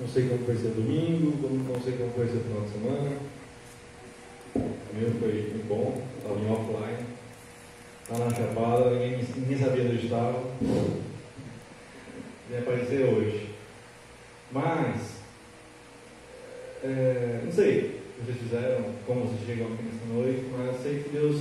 Não sei como foi ser domingo, não sei como foi ser final de semana. O meu foi muito bom, estava em offline, estava na Chapada, ninguém sabia onde eu estava. E aparecer hoje. Mas, não sei o que vocês fizeram, como vocês chegam aqui nessa noite, mas sei que Deus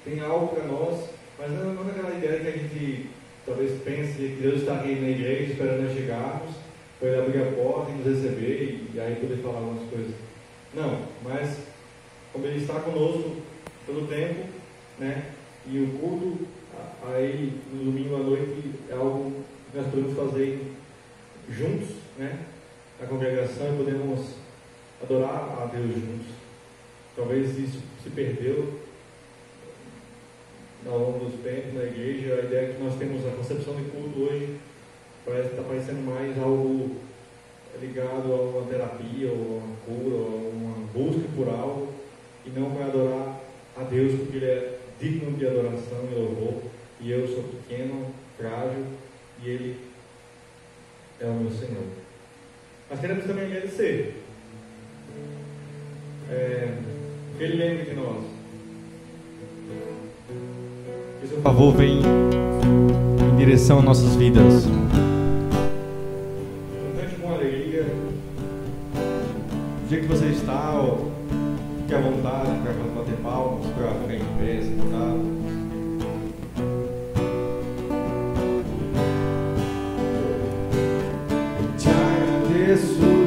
tem algo para nós, mas não é aquela ideia que a gente talvez pense que Deus está aqui na igreja esperando nós chegarmos, para Ele abrir a porta e nos receber e aí poder falar algumas coisas. Não, mas como Ele está conosco todo o tempo, né? E o culto aí no domingo à noite é algo que nós podemos fazer juntos, né? Na congregação, e podemos adorar a Deus juntos. Talvez isso se perdeu ao longo dos tempos na igreja. A ideia é que nós temos a concepção de culto hoje está parecendo mais algo ligado a uma terapia, ou a uma cura, ou uma busca por algo, e não para adorar a Deus, porque Ele é digno de adoração e louvor, e eu sou pequeno, frágil, e Ele é o meu Senhor. Mas queremos também agradecer. Que Ele lembre de nós. Que o seu favor vem em direção às nossas vidas. Cante com alegria. Do jeito que você está, ou fique à vontade para bater palmas, para ficar em pé, sentado.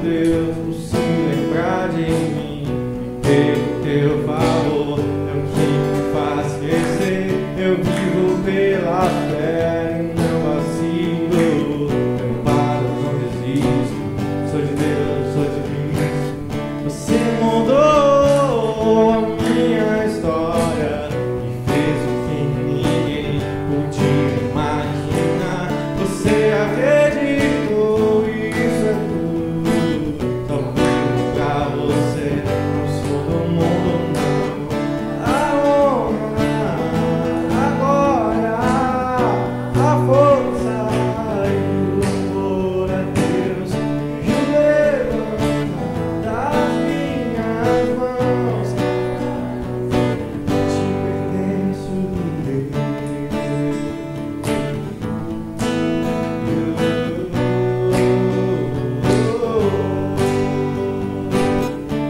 Deus, por se lembrar de mim, pelo teu favor, é o que me faz crescer. Eu vivo pela fé e não vacilo, eu paro, não desisto. Sou de Deus, sou de Cristo. Você mudou a minha história e fez o que ninguém podia imaginar. Você acreditou, isso é tudo.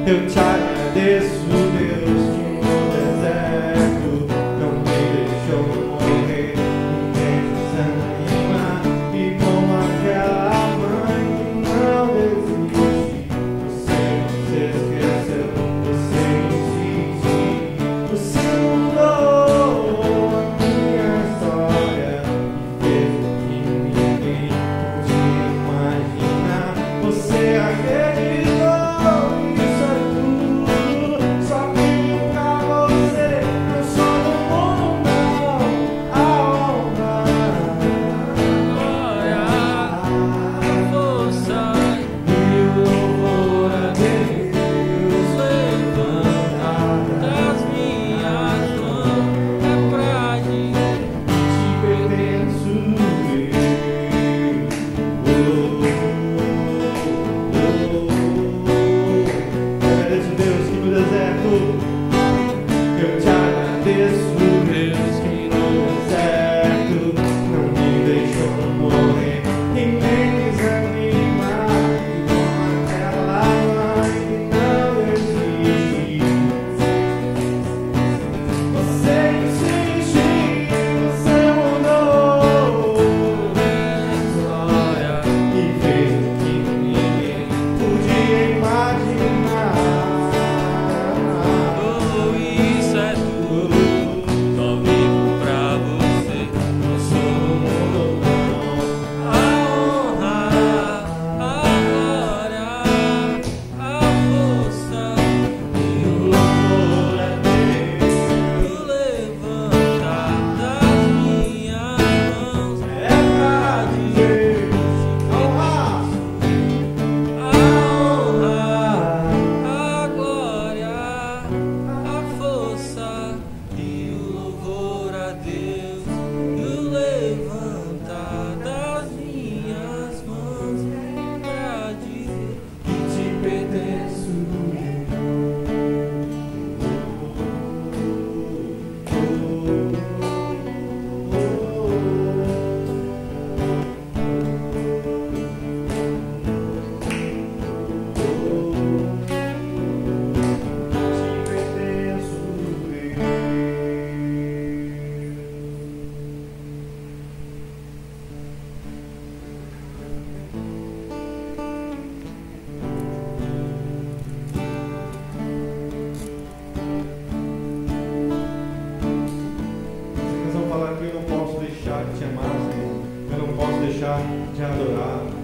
Eu te agradeço, Deus, que no deserto não me deixou morrer, ninguém desanima, e como aquela mãe não desiste. Você esqueceu, você insiste, você mudou a minha história e fez o que ninguém podia imaginar. Você acreditou. Deus, e o levantar das minhas lugar de adorar.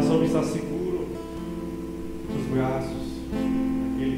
Sobre estar seguro nos braços daquele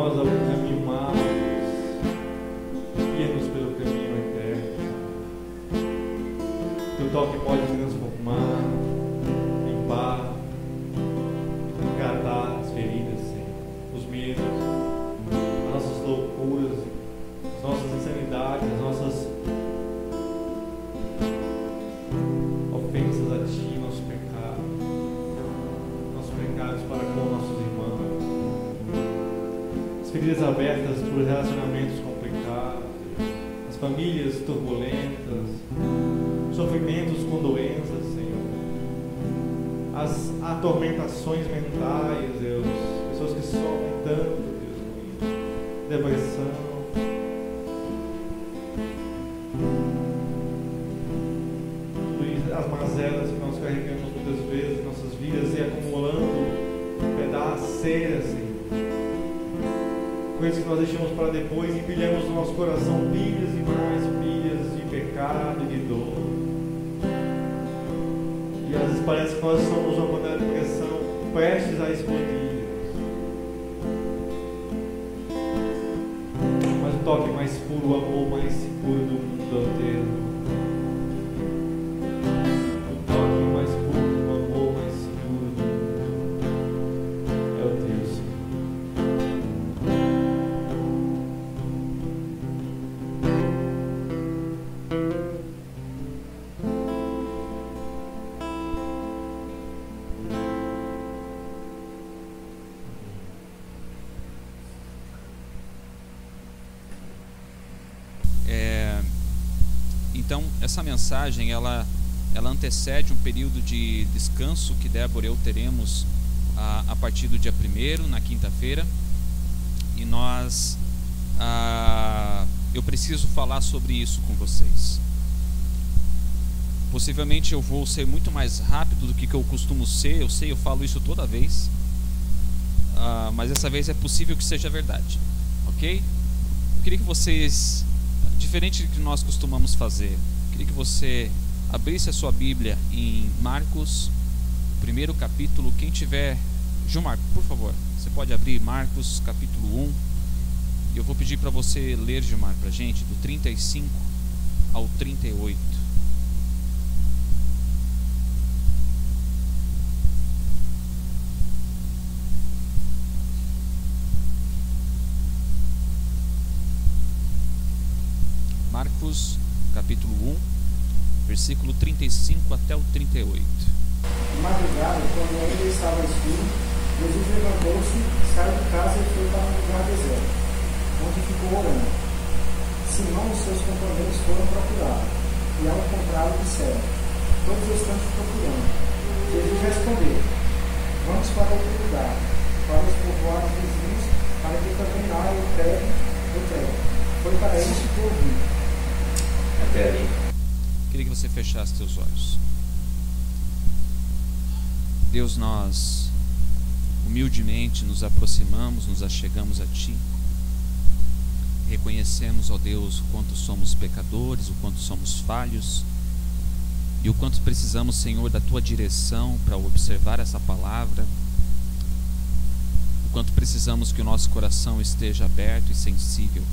nós ao caminho mau, guia-nos pelo caminho eterno. Teu toque pode transformar, limpar, tratar as feridas, Senhor, os medos, as nossas loucuras, as nossas insanidades, as nossas ofensas a Ti, nossos pecados para com nossos irmãos, as feridas abertas por relacionamentos complicados, as famílias turbulentas, sofrimentos com doenças, Senhor, as atormentações mentais, Deus, pessoas que sofrem tanto, Deus, com isso, depressão, as mazelas que nós carregamos muitas vezes em nossas vidas e acumulando pedaços, ceras, Senhor, coisas que nós deixamos para depois e empilhamos no nosso coração pilhas e mais pilhas de pecado e de dor. E às vezes parece que nós somos uma panela de pressão prestes a explodir. Mas o toque mais puro, o amor mais seguro do mundo é o Teu. O toque mais puro, o amor mais seguro do mundo é o Teu, Senhor. Então, essa mensagem, ela antecede um período de descanso que Débora e eu teremos a partir do dia 1º, na quinta-feira. E eu preciso falar sobre isso com vocês. Possivelmente eu vou ser muito mais rápido do que eu costumo ser. Eu sei, eu falo isso toda vez. Mas dessa vez é possível que seja verdade. Ok? Eu queria que vocês... Diferente do que nós costumamos fazer, queria que você abrisse a sua Bíblia em Marcos, primeiro capítulo. Quem tiver, Gilmar, por favor, você pode abrir Marcos capítulo 1. E eu vou pedir para você ler, Gilmar, para a gente, do 35 ao 38. Marcos capítulo 1, versículo 35 até o 38. De madrugada, quando ainda estava escuro, Jesus levantou-se, saiu de casa e foi para um lugar deserto, onde ficou orando. Simão e seus companheiros foram procurá-lo, e ao encontrá-lo disseram: todos estão te procurando. Jesus respondeu: vamos para outro lugar, para os povoados vizinhos, para que também lá eu pregue. Foi para isso que eu vim. Até ali. Queria que você fechasse seus olhos. Deus, nós humildemente nos aproximamos, nos achegamos a Ti. Reconhecemos, ó Deus, o quanto somos pecadores, o quanto somos falhos e o quanto precisamos, Senhor, da Tua direção para observar essa palavra. O quanto precisamos que o nosso coração esteja aberto e sensível.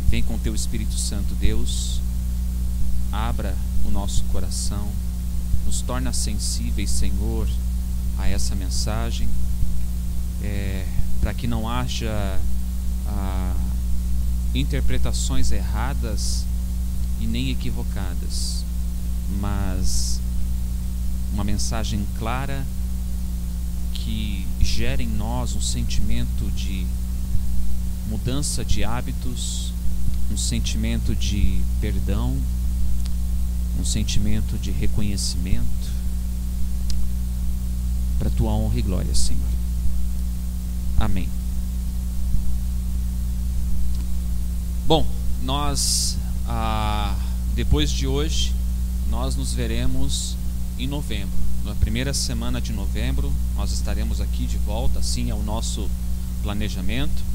Vem com Teu Espírito Santo, Deus, abra o nosso coração, nos torna sensíveis, Senhor, a essa mensagem, para que não haja interpretações erradas e nem equivocadas, mas uma mensagem clara que gere em nós um sentimento de mudança de hábitos, um sentimento de perdão, um sentimento de reconhecimento, para a Tua honra e glória, Senhor. Amém. Bom, nós, depois de hoje, nós nos veremos em novembro. Na primeira semana de novembro, nós estaremos aqui de volta, assim é o nosso planejamento.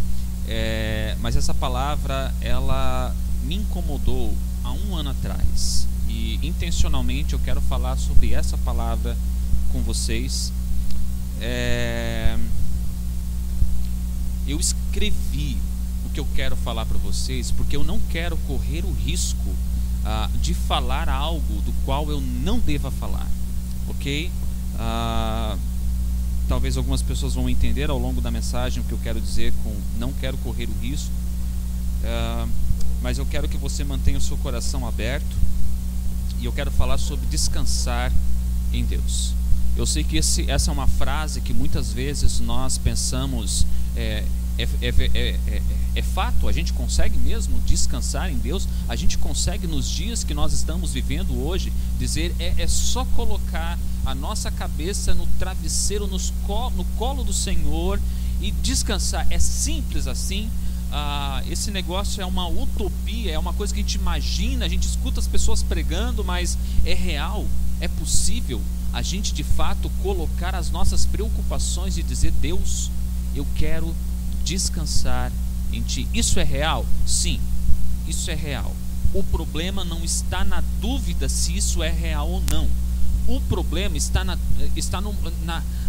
Mas essa palavra, ela me incomodou há um ano atrás. E intencionalmente eu quero falar sobre essa palavra com vocês. eu escrevi o que eu quero falar para vocês, porque eu não quero correr o risco de falar algo do qual eu não deva falar, ok? Talvez algumas pessoas vão entender ao longo da mensagem o que eu quero dizer com não quero correr o risco, mas eu quero que você mantenha o seu coração aberto, e eu quero falar sobre descansar em Deus. Eu sei que essa é uma frase que muitas vezes nós pensamos, é fato, a gente consegue mesmo descansar em Deus? A gente consegue, nos dias que nós estamos vivendo hoje, dizer é só colocar a nossa cabeça no travesseiro, no colo do Senhor e descansar? É simples assim? Esse negócio é uma utopia, é uma coisa que a gente imagina, a gente escuta as pessoas pregando, mas é real? É possível a gente de fato colocar as nossas preocupações e dizer: Deus, eu quero descansar em Ti? Isso é real? Sim, isso é real. O problema não está na dúvida se isso é real ou não. O problema está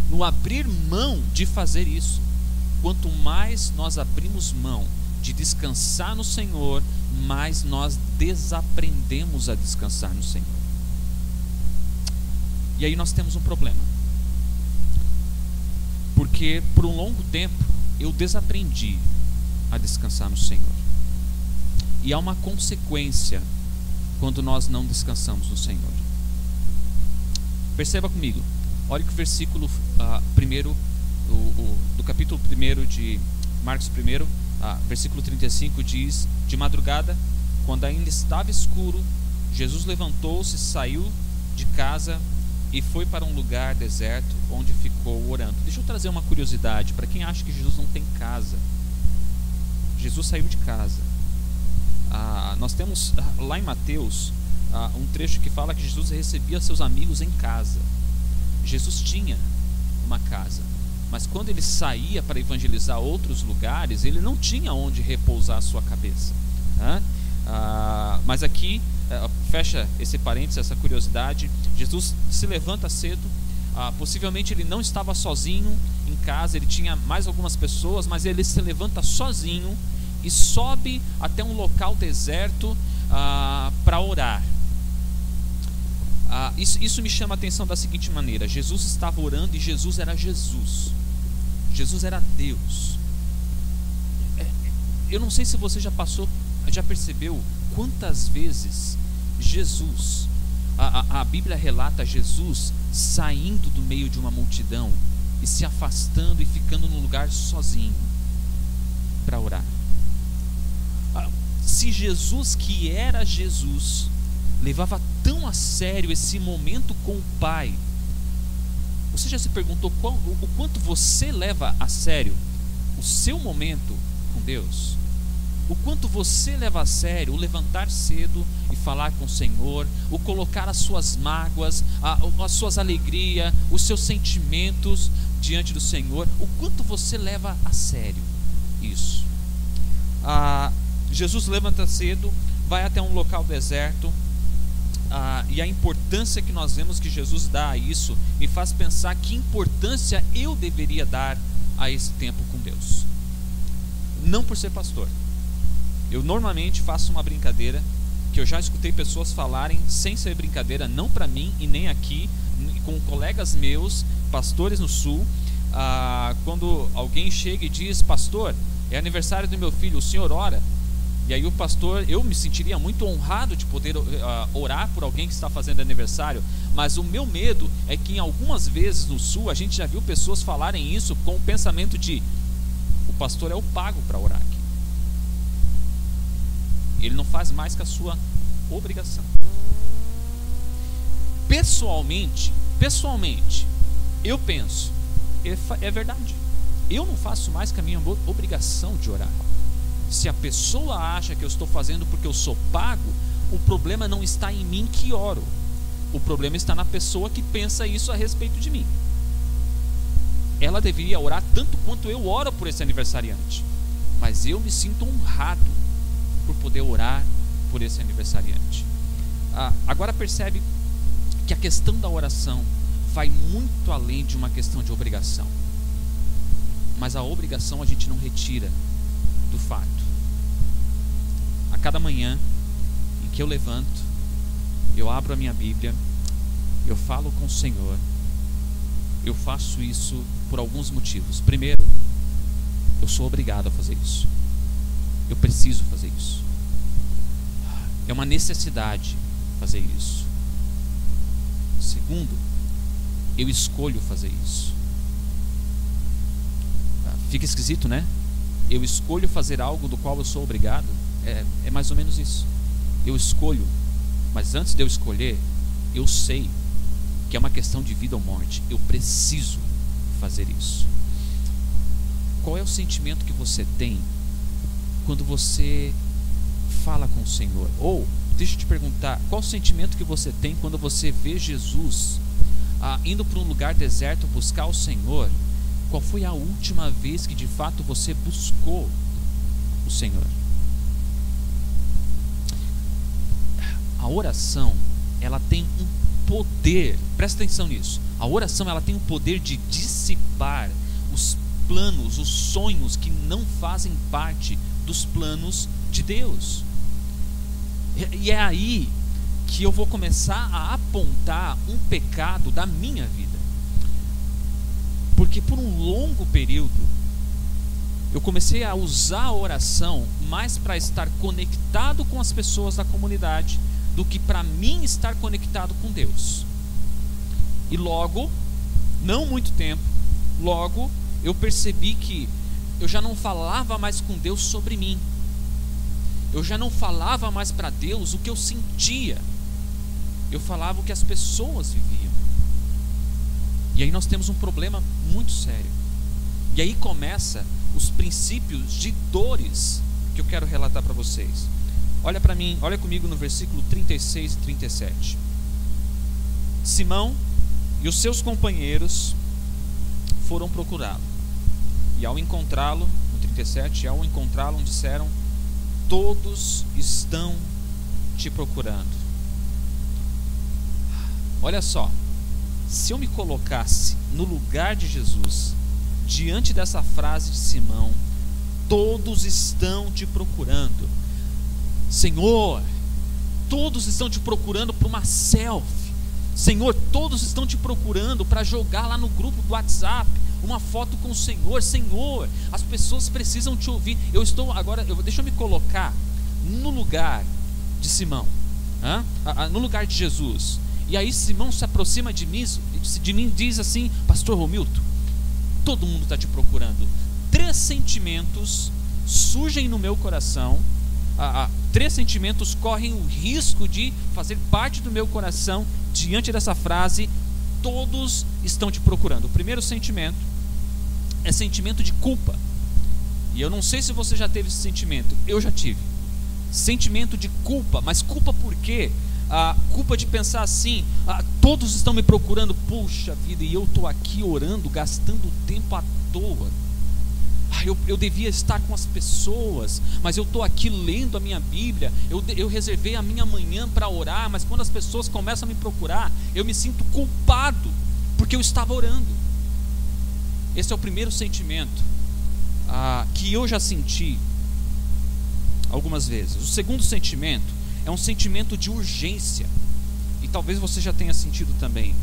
no abrir mão de fazer isso. Quanto mais nós abrimos mão de descansar no Senhor, mais nós desaprendemos a descansar no Senhor. E aí nós temos um problema, porque por um longo tempo eu desaprendi a descansar no Senhor, e há uma consequência quando nós não descansamos no Senhor. Perceba comigo, olha que o versículo 1 do capítulo 1 de Marcos 1, versículo 35 diz: de madrugada, quando ainda estava escuro, Jesus levantou-se, saiu de casa e foi para um lugar deserto, onde ficou orando. Deixa eu trazer uma curiosidade para quem acha que Jesus não tem casa. Jesus saiu de casa. Nós temos lá em Mateus um trecho que fala que Jesus recebia seus amigos em casa. Jesus tinha uma casa, mas quando ele saía para evangelizar outros lugares, ele não tinha onde repousar a sua cabeça. Mas aqui, fecha esse parênteses, essa curiosidade. Jesus se levanta cedo. Possivelmente ele não estava sozinho em casa, ele tinha mais algumas pessoas, mas ele se levanta sozinho e sobe até um local deserto para orar. Isso me chama a atenção da seguinte maneira: Jesus estava orando e Jesus era Jesus. Jesus era Deus. Eu não sei se você já percebeu quantas vezes Jesus, a Bíblia relata Jesus saindo do meio de uma multidão e se afastando e ficando num lugar sozinho para orar. Se Jesus, que era Jesus, levava tão a sério esse momento com o Pai, você já se perguntou o quanto você leva a sério o seu momento com Deus? O quanto você leva a sério o levantar cedo e falar com o Senhor, o colocar as suas mágoas, as suas alegrias, os seus sentimentos diante do Senhor? O quanto você leva a sério isso? Jesus levanta cedo, vai até um local deserto, e a importância que nós vemos que Jesus dá a isso me faz pensar que importância eu deveria dar a esse tempo com Deus. Não por ser pastor. Eu normalmente faço uma brincadeira que eu já escutei pessoas falarem sem ser brincadeira, não para mim e nem aqui, com colegas meus, pastores no sul. Quando alguém chega e diz: pastor, é aniversário do meu filho, o senhor ora? E aí o pastor, eu me sentiria muito honrado de poder orar por alguém que está fazendo aniversário, mas o meu medo é que em algumas vezes no sul a gente já viu pessoas falarem isso com o pensamento de: o pastor é o pago para orar aqui, ele não faz mais que a sua obrigação. Pessoalmente, eu penso, é verdade, eu não faço mais que a minha obrigação de orar. Se a pessoa acha que eu estou fazendo porque eu sou pago, o problema não está em mim que oro, o problema está na pessoa que pensa isso a respeito de mim. Ela deveria orar tanto quanto eu oro por esse aniversariante, mas eu me sinto honrado por poder orar por esse aniversariante. Agora percebe que a questão da oração vai muito além de uma questão de obrigação. mas a obrigação a gente não retira do fato. A cada manhã em que eu levanto, eu abro a minha Bíblia, eu falo com o Senhor. Eu faço isso por alguns motivos. Primeiro, eu sou obrigado a fazer isso. Eu preciso fazer isso. É uma necessidade fazer isso. Segundo, eu escolho fazer isso. Fica esquisito, né? Eu escolho fazer algo do qual eu sou obrigado. É mais ou menos isso. Eu escolho, mas antes de eu escolher, eu sei que é uma questão de vida ou morte. Eu preciso fazer isso. Qual é o sentimento que você tem quando você fala com o Senhor? Ou, deixa eu te perguntar, qual o sentimento que você tem quando você vê Jesus indo para um lugar deserto buscar o Senhor? Qual foi a última vez que de fato você buscou o Senhor? A oração, ela tem um poder, presta atenção nisso. A oração, ela tem o poder de dissipar os planos, os sonhos que não fazem parte dos planos de Deus. E é aí que eu vou começar a apontar um pecado da minha vida. Porque por um longo período eu comecei a usar a oração mais para estar conectado com as pessoas da comunidade do que para mim estar conectado com Deus. E logo, não muito tempo, logo eu percebi que eu já não falava mais com Deus sobre mim. Eu já não falava mais para Deus o que eu sentia. Eu falava o que as pessoas viviam. E aí nós temos um problema muito sério. E aí começa os princípios de dores que eu quero relatar para vocês. Olha para mim, olha comigo no versículo 36 e 37. Simão e os seus companheiros foram procurá-lo. E ao encontrá-lo, no 37, ao encontrá-lo, disseram: todos estão te procurando. Olha só, se eu me colocasse no lugar de Jesus, diante dessa frase de Simão, todos estão te procurando. Senhor, todos estão te procurando para uma selfie. Senhor, todos estão te procurando para jogar lá no grupo do WhatsApp uma foto com o Senhor. Senhor, as pessoas precisam te ouvir. Eu estou agora, deixa eu me colocar no lugar de Simão, no lugar de Jesus. E aí Simão se aproxima de mim e diz assim: Pastor Romilton, todo mundo está te procurando. 3 sentimentos surgem no meu coração. 3 sentimentos correm o risco de fazer parte do meu coração diante dessa frase: todos estão te procurando. O primeiro sentimento é sentimento de culpa. E eu não sei se você já teve esse sentimento. Eu já tive. Sentimento de culpa. Mas culpa por quê? Culpa de pensar assim: todos estão me procurando, puxa vida, e eu estou aqui orando, gastando tempo à toa. Eu devia estar com as pessoas, mas eu estou aqui lendo a minha Bíblia. Eu reservei a minha manhã para orar, mas quando as pessoas começam a me procurar, eu me sinto culpado, porque eu estava orando. Esse é o primeiro sentimento que eu já senti algumas vezes. O segundo sentimento é um sentimento de urgência, e talvez você já tenha sentido também.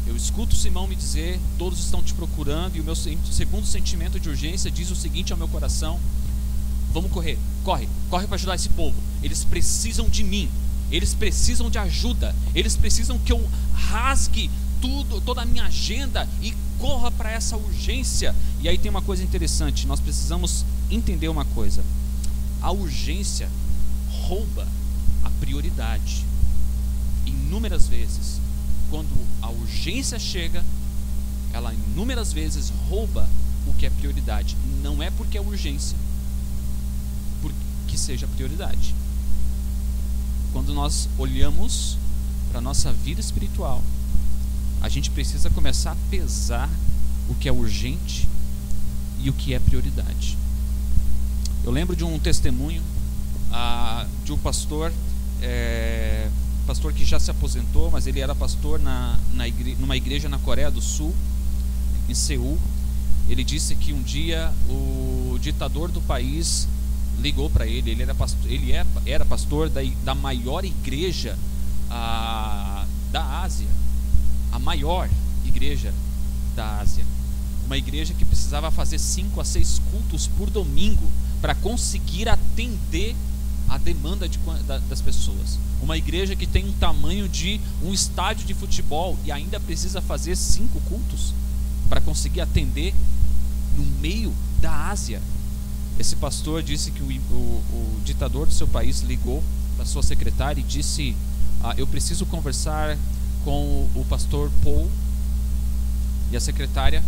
Eu escuto Simão me dizer: todos estão te procurando, e o meu segundo sentimento de urgência diz o seguinte ao meu coração: vamos correr, corre para ajudar esse povo. Eles precisam de mim, eles precisam de ajuda, eles precisam que eu rasgue toda a minha agenda e corra para essa urgência. E aí tem uma coisa interessante, nós precisamos entender uma coisa: a urgência rouba a prioridade. Inúmeras vezes, quando a urgência chega, ela inúmeras vezes rouba o que é prioridade. Não é porque é urgência que seja prioridade. Quando nós olhamos para a nossa vida espiritual, a gente precisa começar a pesar o que é urgente e o que é prioridade. Eu lembro de um testemunho de um pastor, pastor que já se aposentou, mas ele era pastor numa igreja na Coreia do Sul, em Seul. Ele disse que um dia o ditador do país ligou para ele. Ele era pastor da maior igreja da Ásia, a maior igreja da Ásia, uma igreja que precisava fazer 5 a 6 cultos por domingo para conseguir atender a demanda das pessoas. Uma igreja que tem um tamanho de um estádio de futebol e ainda precisa fazer 5 cultos para conseguir atender no meio da Ásia. Esse pastor disse que o ditador do seu país ligou para sua secretária e disse: eu preciso conversar com o pastor Paul. E a secretária,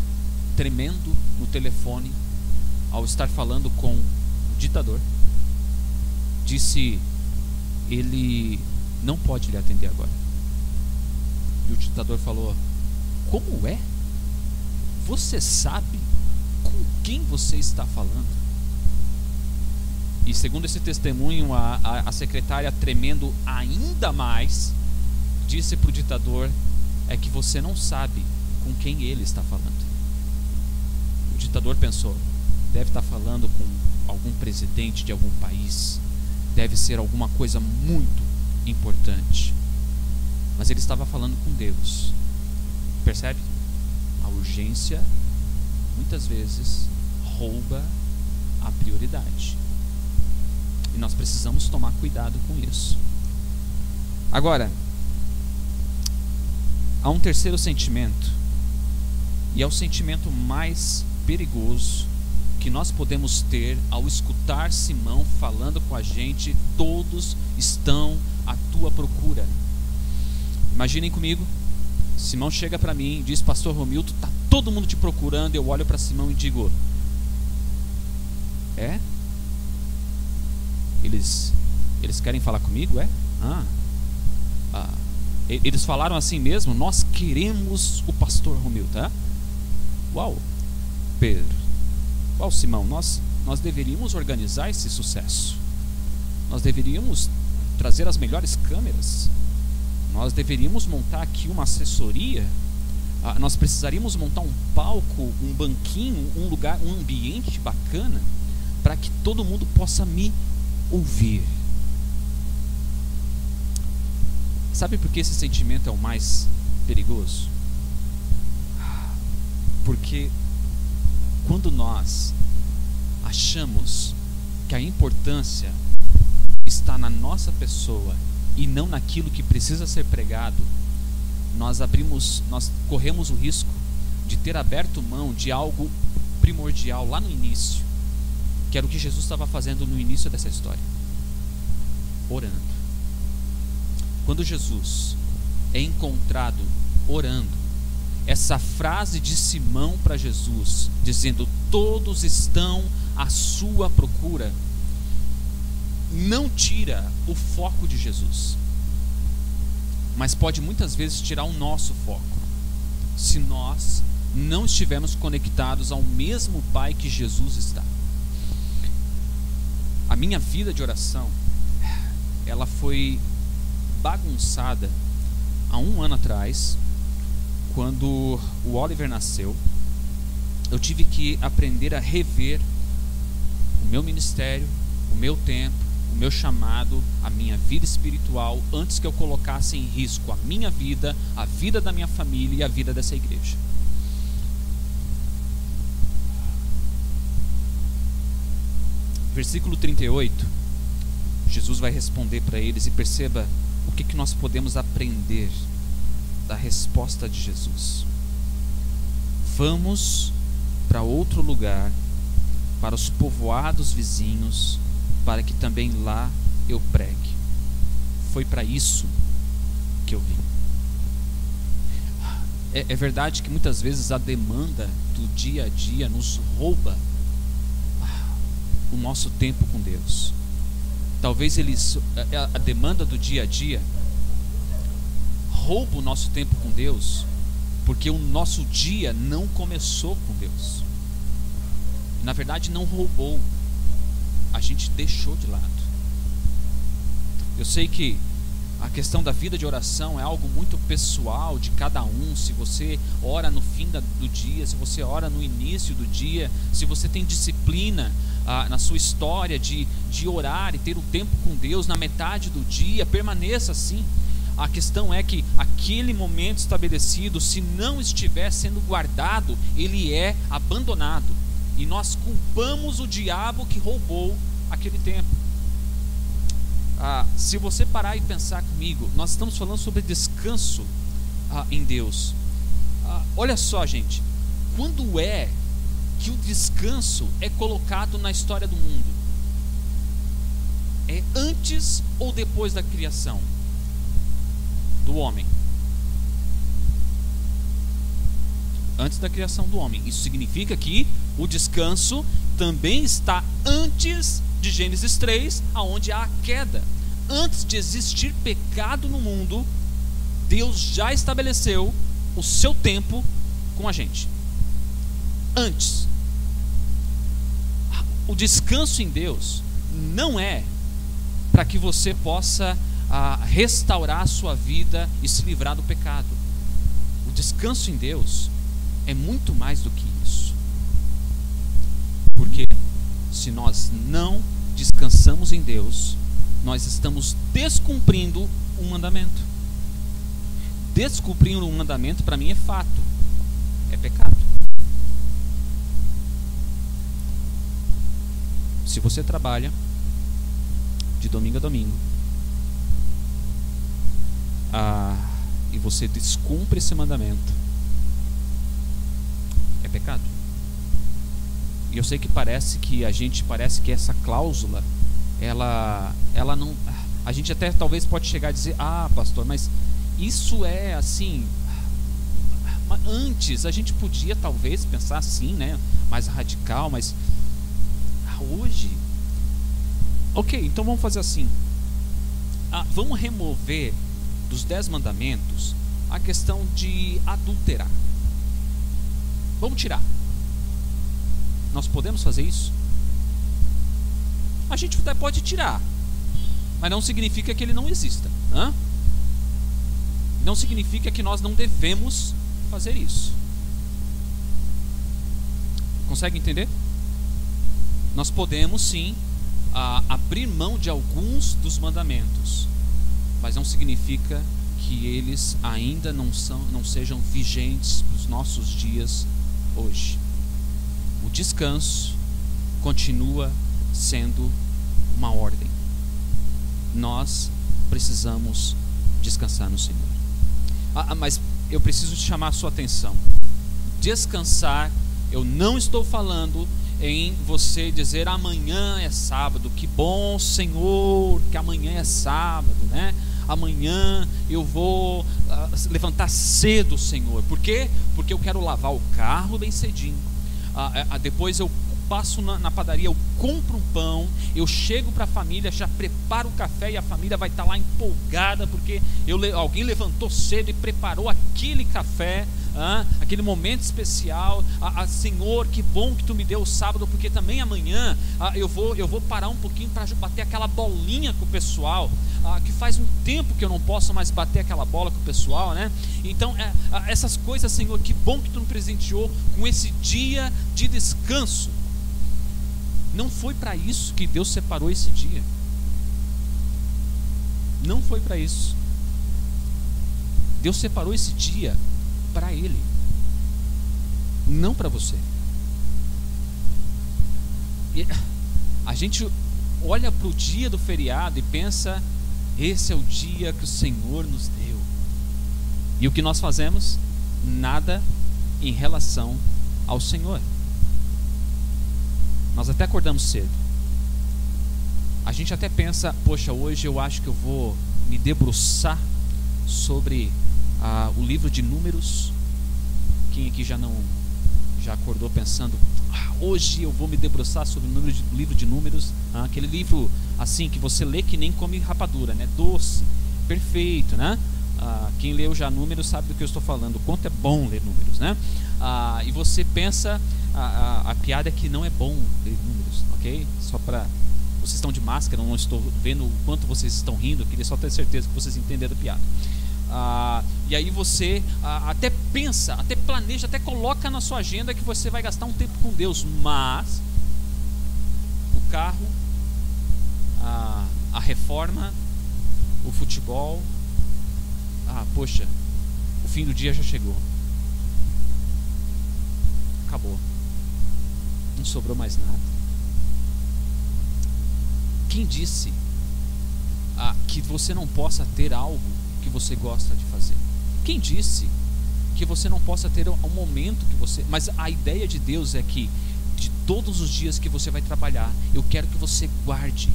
tremendo no telefone ao estar falando com o ditador, disse: ele não pode lhe atender agora. E o ditador falou: como é? Você sabe com quem você está falando? E segundo esse testemunho, a secretária, tremendo ainda mais, disse para o ditador: é que você não sabe com quem ele está falando. O ditador pensou: deve estar falando com algum presidente de algum país, deve ser alguma coisa muito importante. Mas ele estava falando com Deus. Percebe? A urgência muitas vezes rouba a prioridade, e nós precisamos tomar cuidado com isso. Agora, há um terceiro sentimento, e é o sentimento mais perigoso que nós podemos ter ao escutar Simão falando com a gente: todos estão à tua procura. Imaginem comigo, Simão chega para mim e diz: pastor Romildo, está todo mundo te procurando. Eu olho para Simão e digo: é? Eles querem falar comigo? É? Eles falaram assim mesmo: nós queremos o pastor Romildo, tá? Uau, Pedro, uau, Simão, nós deveríamos organizar esse sucesso. Nós deveríamos trazer as melhores câmeras. Nós deveríamos montar aqui uma assessoria. Nós precisaríamos montar um palco, um banquinho, um lugar, um ambiente bacana para que todo mundo possa me ouvir. Sabe por que esse sentimento é o mais perigoso? Porque quando nós achamos que a importância está na nossa pessoa e não naquilo que precisa ser pregado, nós corremos o risco de ter aberto mão de algo primordial lá no início, que era o que Jesus estava fazendo no início dessa história: orando. Quando Jesus é encontrado orando, essa frase de Simão para Jesus, dizendo: todos estão à sua procura, não tira o foco de Jesus, mas pode muitas vezes tirar o nosso foco, se nós não estivermos conectados ao mesmo Pai que Jesus está. A minha vida de oração, ela foi bagunçada há 1 ano atrás, quando o Oliver nasceu. Eu tive que aprender a rever o meu ministério, o meu tempo, o meu chamado, a minha vida espiritual, antes que eu colocasse em risco a minha vida, a vida da minha família e a vida dessa igreja. Versículo 38, Jesus vai responder para eles, e perceba o que nós podemos aprender da resposta de Jesus. Vamos para outro lugar, para os povoados vizinhos, para que também lá eu pregue. Foi para isso que eu vim. É verdade que muitas vezes a demanda do dia a dia nos rouba o nosso tempo com Deus. Talvez a demanda do dia a dia rouba o nosso tempo com Deus, porque o nosso dia não começou com Deus. Na verdade, não roubou, a gente deixou de lado. Eu sei que a questão da vida de oração é algo muito pessoal de cada um. Se você ora no fim do dia, se você ora no início do dia, se você tem disciplina na sua história de orar e ter o tempo com Deus na metade do dia, permaneça assim. A questão é que aquele momento estabelecido, se não estiver sendo guardado, ele é abandonado. E nós culpamos o diabo que roubou aquele tempo. Se você parar e pensar comigo, nós estamos falando sobre descanso em Deus. Olha só, gente, quando é que o descanso é colocado na história do mundo? É antes ou depois da criação do homem? Antes da criação do homem. Isso significa que o descanso também está antes de Gênesis 3, aonde há a queda. Antes de existir pecado no mundo, Deus já estabeleceu o seu tempo com a gente. Antes. O descanso em Deus não é para que você possa restaurar a sua vida e se livrar do pecado. O descanso em Deus é muito mais do que isso. Porque se nós não descansamos em Deus, nós estamos descumprindo um mandamento. Descumprir um mandamento para mim é fato, é pecado. Se você trabalha de domingo a domingo e você descumpre esse mandamento, é pecado. E eu sei que parece que essa cláusula ela não, a gente até talvez pode chegar a dizer: pastor, mas isso é assim. Antes a gente podia talvez pensar assim, né, mais radical, mas hoje, ok, então vamos fazer assim. Vamos remover dos 10 mandamentos a questão de adulterar. Vamos tirar. Nós podemos fazer isso? A gente até pode tirar, mas não significa que ele não exista. Não significa que nós não devemos fazer isso. Consegue entender? Nós podemos sim abrir mão de alguns dos mandamentos, mas não significa que eles ainda não sejam vigentes para os nossos dias hoje. O descanso continua sendo uma ordem. Nós precisamos descansar no Senhor. Mas eu preciso te chamar a sua atenção. Descansar, eu não estou falando em você dizer amanhã é sábado, que bom, Senhor, que amanhã é sábado, né? Amanhã eu vou levantar cedo, Senhor. Por quê? Porque eu quero lavar o carro bem cedinho. Depois eu passo na padaria, eu compro um pão, eu chego para a família, já preparo o café e a família vai estar lá empolgada porque alguém levantou cedo e preparou aquele café, aquele momento especial. Senhor, que bom que tu me deu o sábado, porque também amanhã eu vou parar um pouquinho para bater aquela bolinha com o pessoal, que faz um tempo que eu não posso mais bater aquela bola com o pessoal, né? Então essas coisas, Senhor, que bom que tu me presenteou com esse dia de descanso. Não foi para isso que Deus separou esse dia. Não foi para isso. Deus separou esse dia para Ele, não para você. E a gente olha para o dia do feriado e pensa: esse é o dia que o Senhor nos deu. E o que nós fazemos? Nada em relação ao Senhor. Nós até acordamos cedo. A gente até pensa: poxa, hoje eu acho que eu vou me debruçar sobre o livro de Números. Quem aqui já acordou pensando: hoje eu vou me debruçar sobre o livro de Números? Aquele livro assim que você lê que nem come rapadura, né? Doce, perfeito, né? Quem leu já Números sabe do que eu estou falando, o quanto é bom ler Números, né? E você pensa, a piada é que não é bom ler Números, ok? Só para Vocês estão de máscara, eu não estou vendo o quanto vocês estão rindo. Eu queria só ter certeza que vocês entenderam a piada. E aí você até pensa, até planeja, até coloca na sua agenda que você vai gastar um tempo com Deus, mas o carro, a reforma, o futebol, poxa, o fim do dia já chegou, acabou, não sobrou mais nada. Quem disse que você não possa ter algo que você gosta de fazer? Quem disse que você não possa ter um momento que você... Mas a ideia de Deus é que de todos os dias que você vai trabalhar, eu quero que você guarde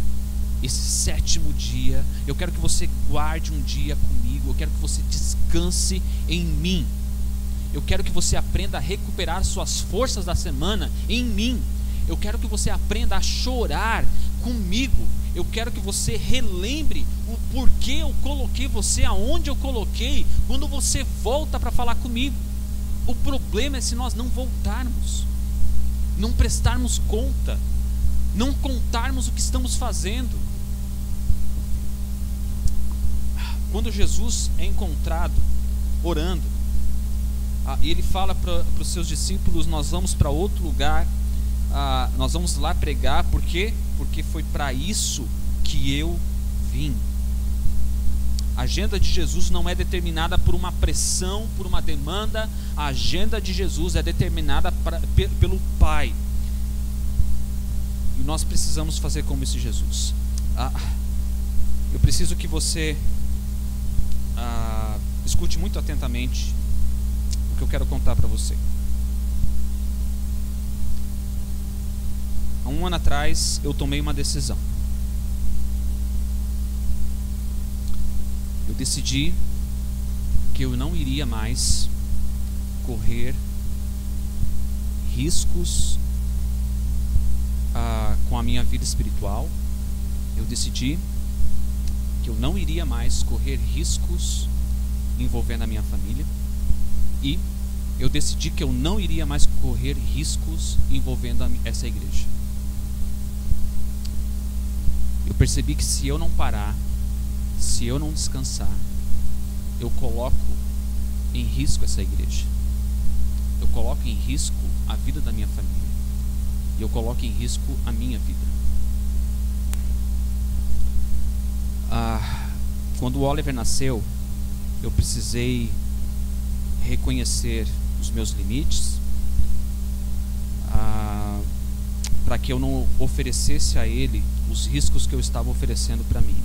esse 7º dia, eu quero que você guarde um dia comigo, eu quero que você descanse em mim, eu quero que você aprenda a recuperar suas forças da semana em mim, eu quero que você aprenda a chorar comigo, eu quero que você relembre o porquê eu coloquei você aonde eu coloquei quando você volta para falar comigo. O problema é se nós não voltarmos, não prestarmos conta, não contarmos o que estamos fazendo. Quando Jesus é encontrado orando, ele fala para os seus discípulos: nós vamos para outro lugar, nós vamos lá pregar. Por quê? Porque foi para isso que eu vim. A agenda de Jesus não é determinada por uma pressão, por uma demanda. A agenda de Jesus é determinada pelo Pai. E nós precisamos fazer como esse Jesus. Eu preciso que você escute muito atentamente o que eu quero contar para você. Há um ano atrás eu tomei uma decisão. Eu decidi que eu não iria mais correr riscos com a minha vida espiritual. Eu decidi que eu não iria mais correr riscos envolvendo a minha família. E eu decidi que eu não iria mais correr riscos envolvendo essa igreja. Eu percebi que se eu não parar, se eu não descansar, eu coloco em risco essa igreja, eu coloco em risco a vida da minha família, e eu coloco em risco a minha vida. Quando o Oliver nasceu, eu precisei reconhecer os meus limites, para que eu não oferecesse a ele os riscos que eu estava oferecendo para mim.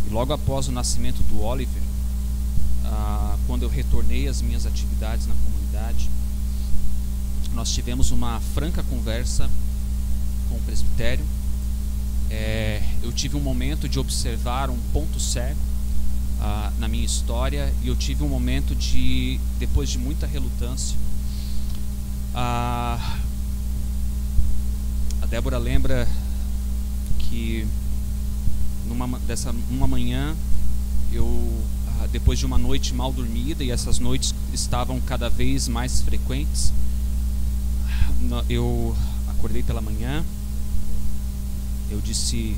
E logo após o nascimento do Oliver, quando eu retornei às minhas atividades na comunidade, nós tivemos uma franca conversa com o presbitério. Eu tive um momento de observar um ponto cego na minha história, e eu tive um momento de, depois de muita relutância, a Débora lembra que uma manhã, depois de uma noite mal dormida, e essas noites estavam cada vez mais frequentes, eu acordei pela manhã. Eu disse,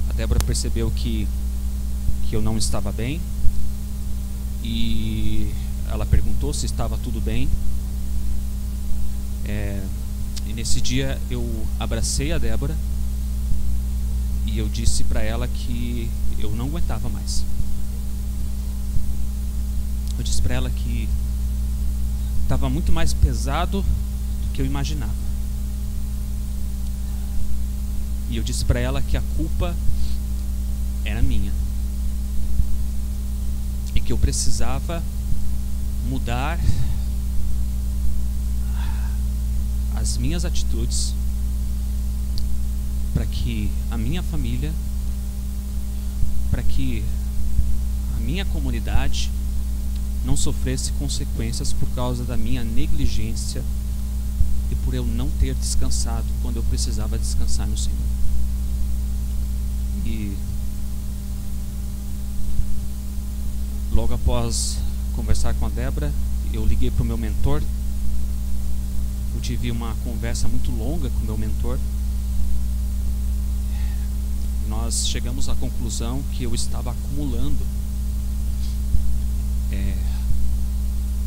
a Débora percebeu que eu não estava bem, e ela perguntou se estava tudo bem. E nesse dia eu abracei a Débora e eu disse para ela que eu não aguentava mais. Eu disse para ela que estava muito mais pesado do que eu imaginava. E eu disse para ela que a culpa era minha, e que eu precisava mudar as minhas atitudes para que a minha família, para que a minha comunidade não sofresse consequências por causa da minha negligência e por eu não ter descansado quando eu precisava descansar no Senhor. E logo após conversar com a Débora, eu liguei para o meu mentor. Eu tive uma conversa muito longa com o meu mentor, nós chegamos à conclusão que eu estava acumulando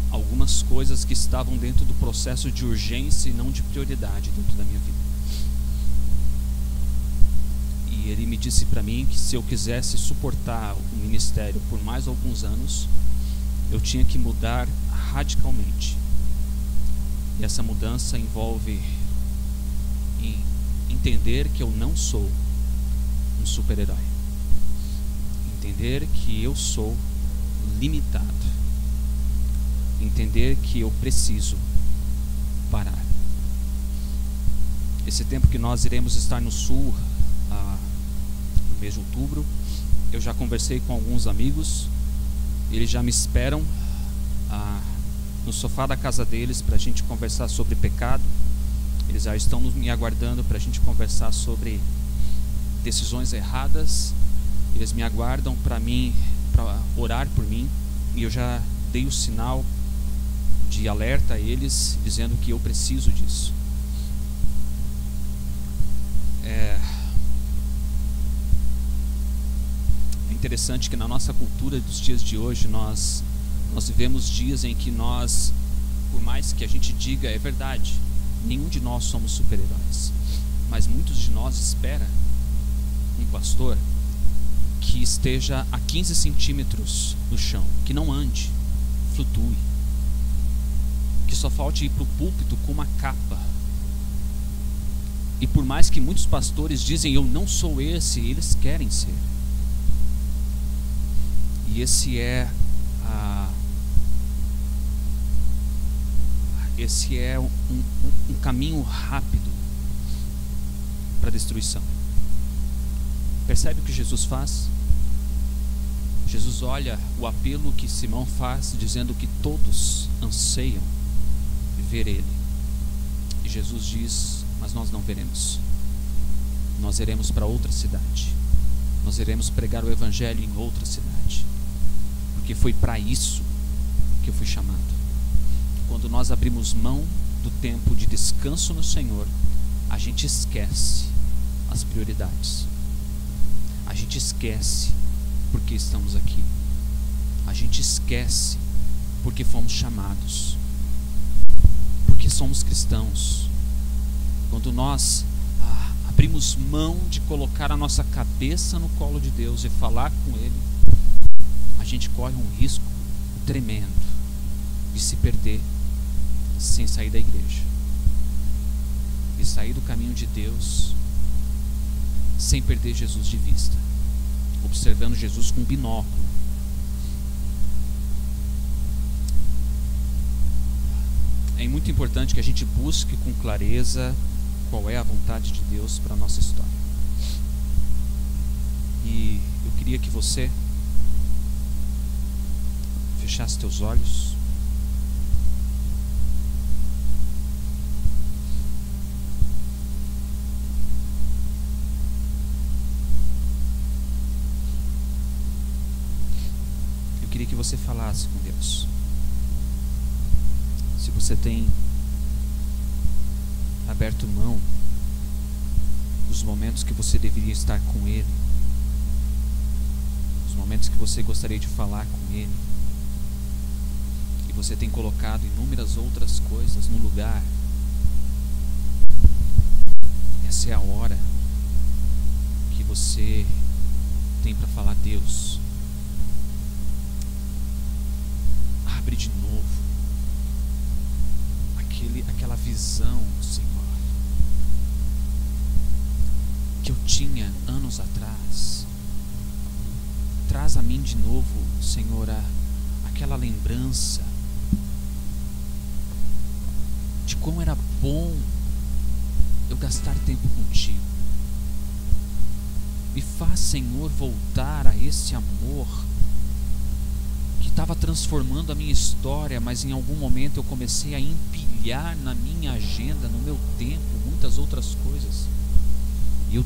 algumas coisas que estavam dentro do processo de urgência e não de prioridade dentro da minha vida. E ele me disse para mim que se eu quisesse suportar o ministério por mais alguns anos, eu tinha que mudar radicalmente. E essa mudança envolve entender que eu não sou um super-herói. Entender que eu sou limitado. Entender que eu preciso parar. Esse tempo que nós iremos estar no sul, no mês de outubro, eu já conversei com alguns amigos. Eles já me esperam no sofá da casa deles para a gente conversar sobre pecado. Eles já estão me aguardando para a gente conversar sobre decisões erradas. Eles me aguardam para orar por mim, e eu já dei o sinal de alerta a eles, dizendo que eu preciso disso. É interessante que na nossa cultura dos dias de hoje nós vivemos dias em que nós, por mais que a gente diga é verdade, nenhum de nós somos super-heróis, mas muitos de nós esperam um pastor que esteja a 15 centímetros do chão, que não ande, flutue, que só falte ir para o púlpito com uma capa. E por mais que muitos pastores dizem eu não sou esse, eles querem ser. E esse é um caminho rápido para a destruição. Percebe o que Jesus faz? Jesus olha o apelo que Simão faz, dizendo que todos anseiam ver ele. E Jesus diz: mas nós não veremos. Nós iremos para outra cidade. Nós iremos pregar o evangelho em outra cidade. Porque foi para isso que eu fui chamado. Quando nós abrimos mão do tempo de descanso no Senhor, a gente esquece as prioridades. A gente esquece porque estamos aqui. A gente esquece porque fomos chamados. Porque somos cristãos. Quando nós abrimos mão de colocar a nossa cabeça no colo de Deus e falar com Ele, a gente corre um risco tremendo de se perder sem sair da igreja, e sair do caminho de Deus sem perder Jesus de vista, observando Jesus com binóculo. É muito importante que a gente busque com clareza qual é a vontade de Deus para a nossa história. E eu queria que você fechasse teus olhos. Eu queria que você falasse com Deus. Se você tem aberto mão dos momentos que você deveria estar com Ele, os momentos que você gostaria de falar com Ele, e você tem colocado inúmeras outras coisas no lugar, essa é a hora que você tem para falar: Deus, abre de novo aquela visão, Senhor, que eu tinha anos atrás. Traz a mim de novo, Senhor, aquela lembrança de como era bom eu gastar tempo contigo. Me faz, Senhor, voltar a esse amor que estava transformando a minha história, mas em algum momento eu comecei a empilhar na minha agenda, no meu tempo, muitas outras coisas. E eu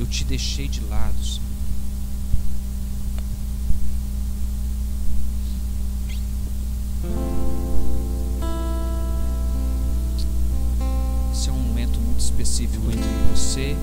te deixei de lado, Senhor. Esse é um momento muito específico entre você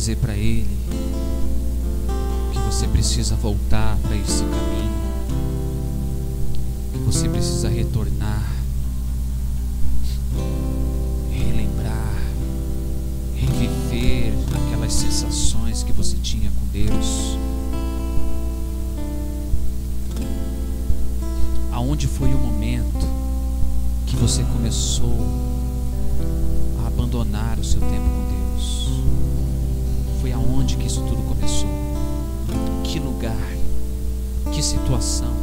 dizer para Ele que você precisa voltar para esse caminho, que você precisa retornar, relembrar, reviver aquelas sensações que você tinha com Deus. Aonde foi o momento que você começou a abandonar o seu tempo com Deus? Foi aonde que isso tudo começou? Que lugar? Que situação?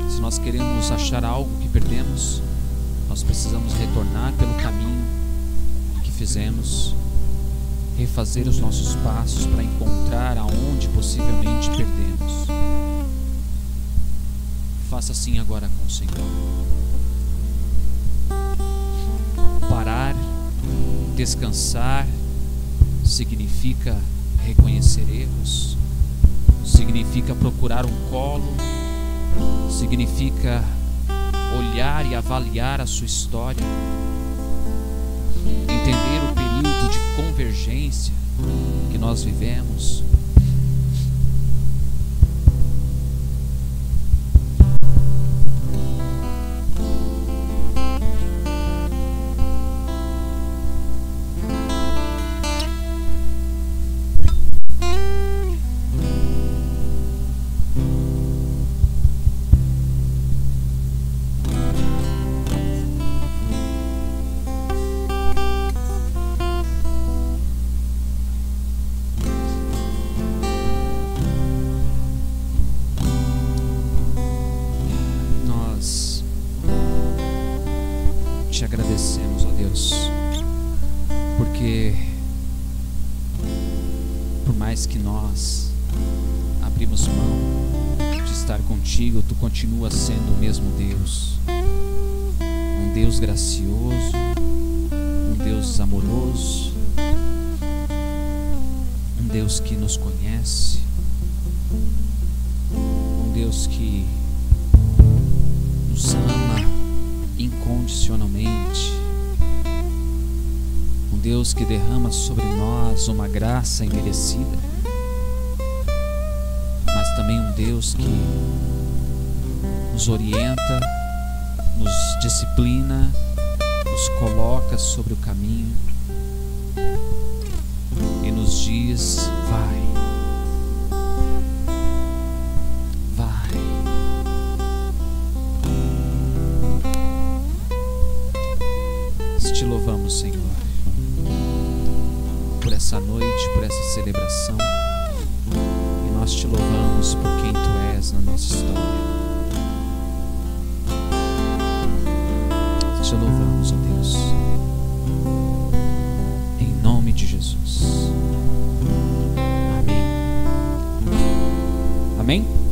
Se nós queremos achar algo que perdemos, nós precisamos retornar pelo caminho que fizemos, refazer os nossos passos para encontrar aonde possivelmente perdemos. Faça assim agora com o Senhor. Parar, descansar, significa reconhecer erros, significa procurar um colo, significa olhar e avaliar a sua história, entender o período de convergência que nós vivemos. Te agradecemos, ó Deus, porque por mais que nós abrimos mão de estar contigo, Tu continuas sendo o mesmo Deus, um Deus gracioso, um Deus amoroso, um Deus que nos conhece, um Deus que nos ama incondicionalmente, um Deus que derrama sobre nós uma graça imerecida, mas também um Deus que nos orienta, nos disciplina, nos coloca sobre o caminho e nos diz: vai. Te louvamos, Senhor, por essa noite, por essa celebração, e nós te louvamos por quem Tu és na nossa história. Te louvamos, ó Deus, em nome de Jesus. Amém. Amém?